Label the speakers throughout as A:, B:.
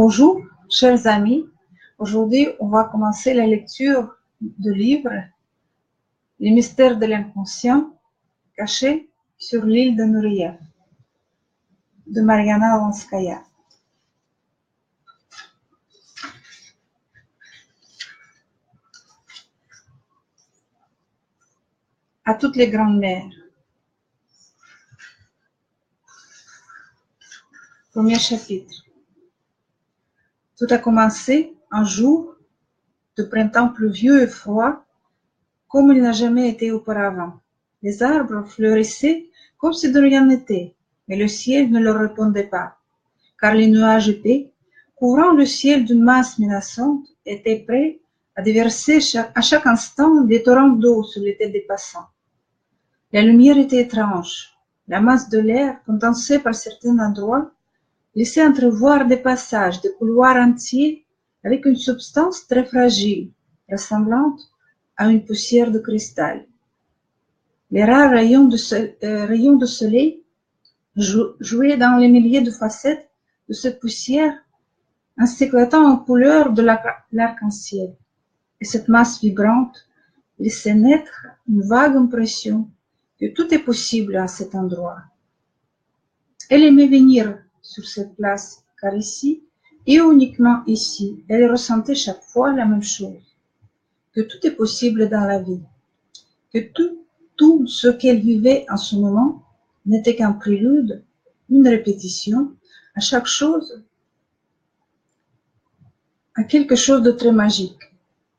A: Bonjour, chers amis. Aujourd'hui, on va commencer la lecture du livre Les mystères de l'inconscient cachés sur l'île de Nureyev de Mariana Alanskaya. À toutes les grandes-mères. Premier chapitre. Tout a commencé un jour de printemps pluvieux et froid, comme il n'a jamais été auparavant. Les arbres fleurissaient comme si de rien n'était, mais le ciel ne leur répondait pas, car les nuages épais, couvrant le ciel d'une masse menaçante, étaient prêts à déverser à chaque instant des torrents d'eau sur les têtes des passants. La lumière était étrange. La masse de l'air, condensée par certains endroits, laissait entrevoir des passages, des couloirs entiers avec une substance très fragile, ressemblante à une poussière de cristal. Les rares rayons de soleil jouaient dans les milliers de facettes de cette poussière en s'éclatant en couleurs de l'arc-en-ciel. Et cette masse vibrante laissait naître une vague impression que tout est possible à cet endroit. Elle aimait venir sur cette place, car ici, et uniquement ici, elle ressentait chaque fois la même chose, que tout est possible dans la vie, que tout ce qu'elle vivait en ce moment n'était qu'un prélude, une répétition, à chaque chose, à quelque chose de très magique,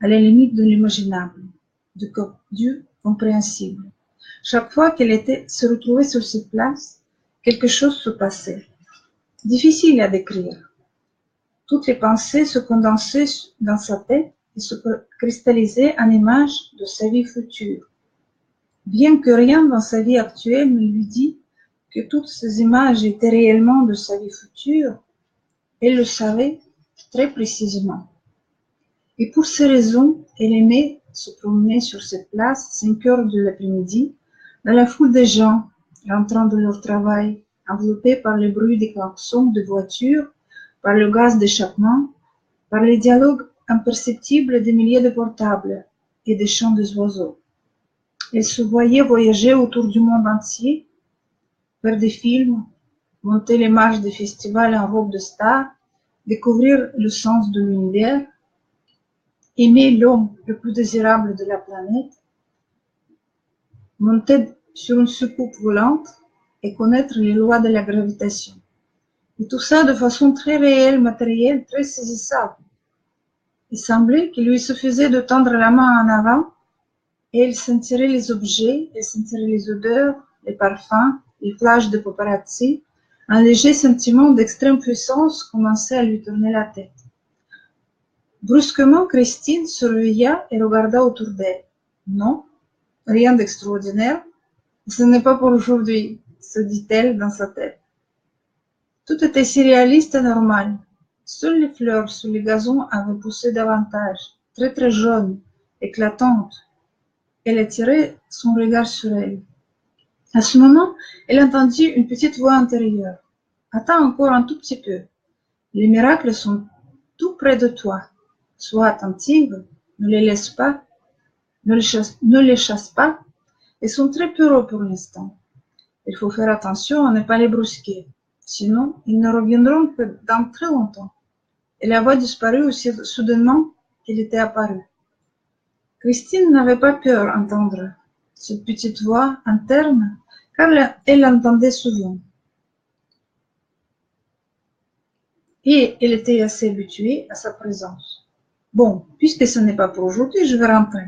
A: à la limite de l'imaginable, du compréhensible. Chaque fois qu'elle se retrouvait sur cette place, quelque chose se passait. Difficile à décrire. Toutes les pensées se condensaient dans sa tête et se cristallisaient en images de sa vie future. Bien que rien dans sa vie actuelle ne lui dît que toutes ces images étaient réellement de sa vie future, elle le savait très précisément. Et pour ces raisons, elle aimait se promener sur cette place 5 heures de l'après-midi, dans la foule des gens rentrant de leur travail, enveloppés par le bruit des klaxons de voitures, par le gaz d'échappement, par les dialogues imperceptibles des milliers de portables et des chants des oiseaux. Elle se voyait voyager autour du monde entier, faire des films, monter les marches des festivals en robe de star, découvrir le sens de l'univers, aimer l'homme le plus désirable de la planète, monter sur une soucoupe volante et connaître les lois de la gravitation. Et tout ça de façon très réelle, matérielle, très saisissable. Il semblait qu'il lui suffisait de tendre la main en avant et elle sentirait les objets, elle sentirait les odeurs, les parfums, les flashs de paparazzi. Un léger sentiment d'extrême puissance commençait à lui tourner la tête. Brusquement, Christine se réveilla et regarda autour d'elle. Non, rien d'extraordinaire. Ce n'est pas pour aujourd'hui, se dit-elle dans sa tête. Tout était si réaliste et normal. Seules les fleurs sur les gazons avaient poussé davantage, très très jaunes, éclatantes. Elle attirait son regard sur elle. À ce moment, elle entendit une petite voix intérieure. « Attends encore un tout petit peu. Les miracles sont tout près de toi. Sois attentive, ne les laisse pas, ne les chasse pas. Ils sont très puros pour l'instant. Il faut faire attention à ne pas les brusquer. Sinon, ils ne reviendront que dans très longtemps. » Et la voix disparut aussi soudainement qu'elle était apparue. Christine n'avait pas peur d'entendre cette petite voix interne, car elle l'entendait souvent. Et elle était assez habituée à sa présence. Bon, puisque ce n'est pas pour aujourd'hui, je vais rentrer,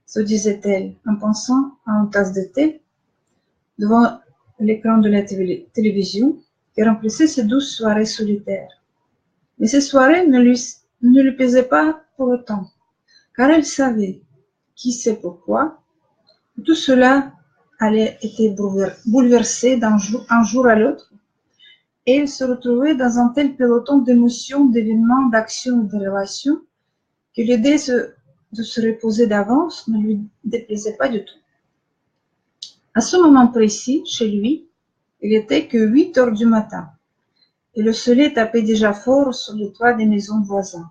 A: se disait-elle en pensant à une tasse de thé devant l'écran de la télévision qui remplissait ses douces soirées solitaires. Mais ces soirées ne lui plaisaient pas pour autant, car elle savait, qui sait pourquoi, que tout cela allait être bouleversé d'un jour à l'autre, et elle se retrouvait dans un tel peloton d'émotions, d'événements, d'actions et de relations que l'idée de se reposer d'avance ne lui déplaisait pas du tout. À ce moment précis, chez lui, il était que 8 heures du matin. et le soleil tapait déjà fort sur les toits des maisons voisines,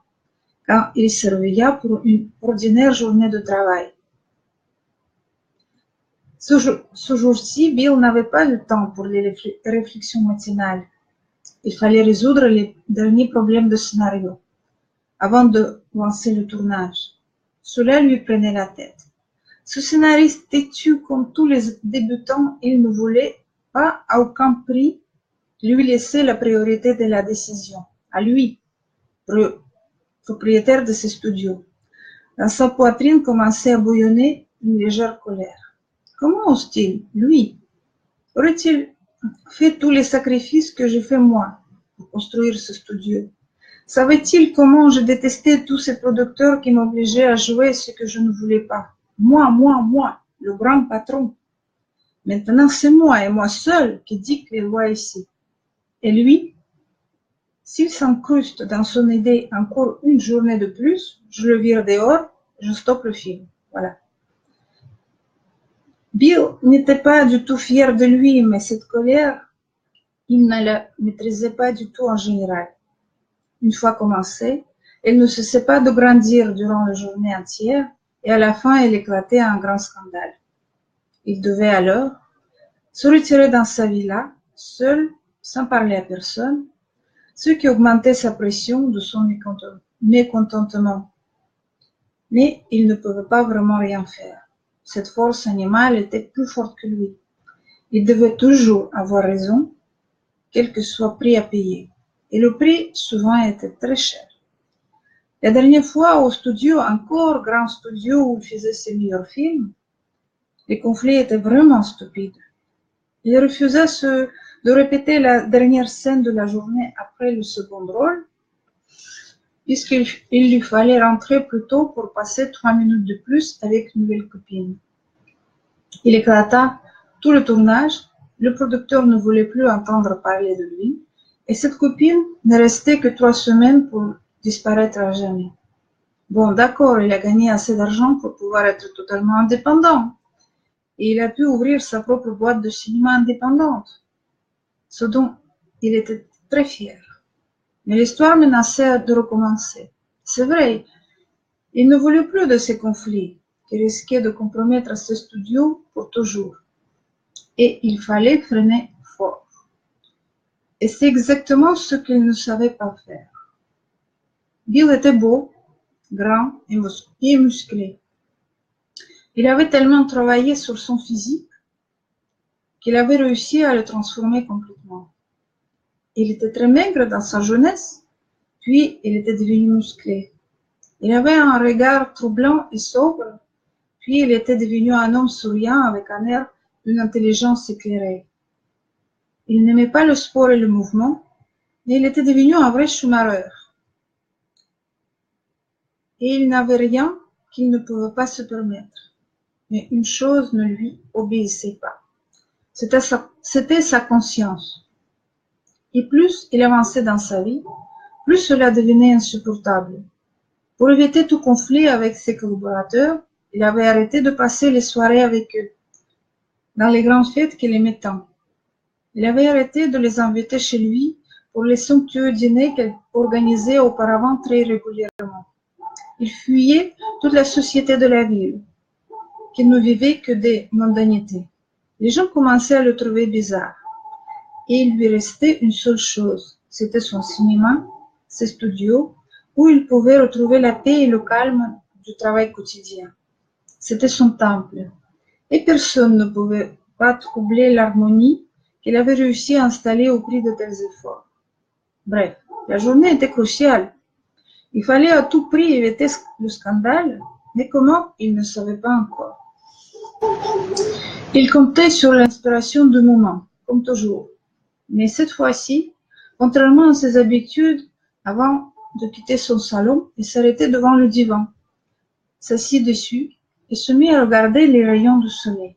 A: quand il se réveilla pour une ordinaire journée de travail. Ce jour-ci, Bill n'avait pas le temps pour les réflexions matinales. Il fallait résoudre les derniers problèmes de scénario avant de lancer le tournage. Cela lui prenait la tête. Ce scénariste têtu comme tous les débutants, il ne voulait pas à aucun prix lui laisser la priorité de la décision. À lui, propriétaire de ses studios. Dans sa poitrine commençait à bouillonner une légère colère. Comment ose-t-il, lui, aurait-il fait tous les sacrifices que j'ai fait moi pour construire ce studio? Savait-il comment je détestais tous ces producteurs qui m'obligeaient à jouer ce que je ne voulais pas? Moi, le grand patron. Maintenant, c'est moi et moi seul qui dicte les lois ici. Et lui, s'il s'incruste dans son idée encore une journée de plus, je le vire dehors, je stoppe le film. Voilà. Bill n'était pas du tout fier de lui, mais cette colère, il ne la maîtrisait pas du tout en général. Une fois commencée, elle ne cessait pas de grandir durant la journée entière et à la fin, elle éclatait en grand scandale. Il devait alors se retirer dans sa villa, seul, sans parler à personne, ce qui augmentait sa pression de son mécontentement. Mais il ne pouvait pas vraiment rien faire. Cette force animale était plus forte que lui. Il devait toujours avoir raison, quel que soit le prix à payer. Et le prix, souvent, était très cher. La dernière fois, au studio, encore grand studio où il faisait ses meilleurs films, les conflits étaient vraiment stupides. Il refusait de répéter la dernière scène de la journée après le second rôle, puisqu'il lui fallait rentrer plus tôt pour passer 3 minutes de plus avec une nouvelle copine. Il éclata tout le tournage, le producteur ne voulait plus entendre parler de lui, et cette copine ne restait que 3 semaines pour disparaître à jamais. Bon, d'accord, il a gagné assez d'argent pour pouvoir être totalement indépendant, et il a pu ouvrir sa propre boîte de cinéma indépendante, ce dont il était très fier. Mais l'histoire menaçait de recommencer. C'est vrai, il ne voulait plus de ces conflits qui risquaient de compromettre ce studio pour toujours. Et il fallait freiner fort. Et c'est exactement ce qu'il ne savait pas faire. Bill était beau, grand et musclé. Il avait tellement travaillé sur son physique qu'il avait réussi à le transformer complètement. Il était très maigre dans sa jeunesse, puis il était devenu musclé. Il avait un regard troublant et sobre, puis il était devenu un homme souriant avec un air d'une intelligence éclairée. Il n'aimait pas le sport et le mouvement, mais il était devenu un vrai Schumacher. Et il n'avait rien qu'il ne pouvait pas se permettre. Mais une chose ne lui obéissait pas. C'était sa conscience. Et plus il avançait dans sa vie, plus cela devenait insupportable. Pour éviter tout conflit avec ses collaborateurs, il avait arrêté de passer les soirées avec eux, dans les grandes fêtes qu'il aimait tant. Il avait arrêté de les inviter chez lui pour les somptueux dîners qu'il organisait auparavant très régulièrement. Il fuyait toute la société de la ville, qu'il ne vivait que des mondanités. Les gens commençaient à le trouver bizarre. Et il lui restait une seule chose, c'était son cinéma, ses studios, où il pouvait retrouver la paix et le calme du travail quotidien. C'était son temple. Et personne ne pouvait pas troubler l'harmonie qu'il avait réussi à installer au prix de tels efforts. Bref, la journée était cruciale. Il fallait à tout prix éviter le scandale, mais comment, il ne savait pas encore. Il comptait sur l'inspiration du moment, comme toujours. Mais cette fois-ci, contrairement à ses habitudes, avant de quitter son salon, il s'arrêtait devant le divan, s'assit dessus et se mit à regarder les rayons du soleil.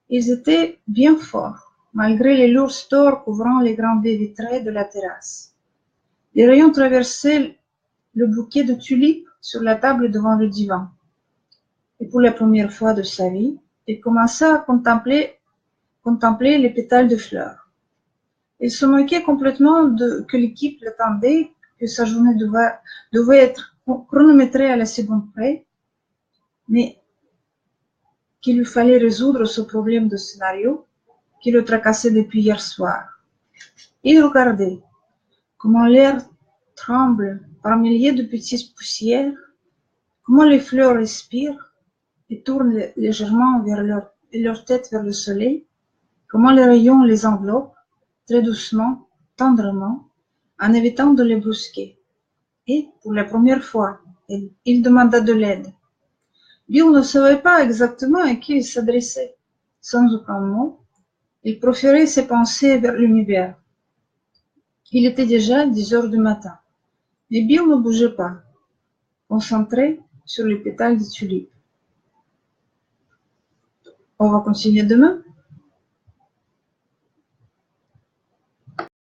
A: Ils étaient bien forts, malgré les lourds stores couvrant les grandes baies vitrées de la terrasse. Les rayons traversaient le bouquet de tulipes sur la table devant le divan. Et pour la première fois de sa vie, il commença à contempler les pétales de fleurs. Il se moquait complètement que l'équipe l'attendait, que sa journée devait être chronométrée à la seconde près, mais qu'il lui fallait résoudre ce problème de scénario qui le tracassait depuis hier soir. Il regardait comment l'air tremble par milliers de petites poussières, comment les fleurs respirent et tournent légèrement leur tête vers le soleil, comment les rayons les enveloppent très doucement, tendrement, en évitant de les brusquer. Et, pour la première fois, il demanda de l'aide. Bill ne savait pas exactement à qui il s'adressait. Sans aucun mot, il proférait ses pensées vers l'univers. Il était déjà 10 heures du matin, mais Bill ne bougeait pas, concentré sur les pétales des tulipes. On va continuer demain.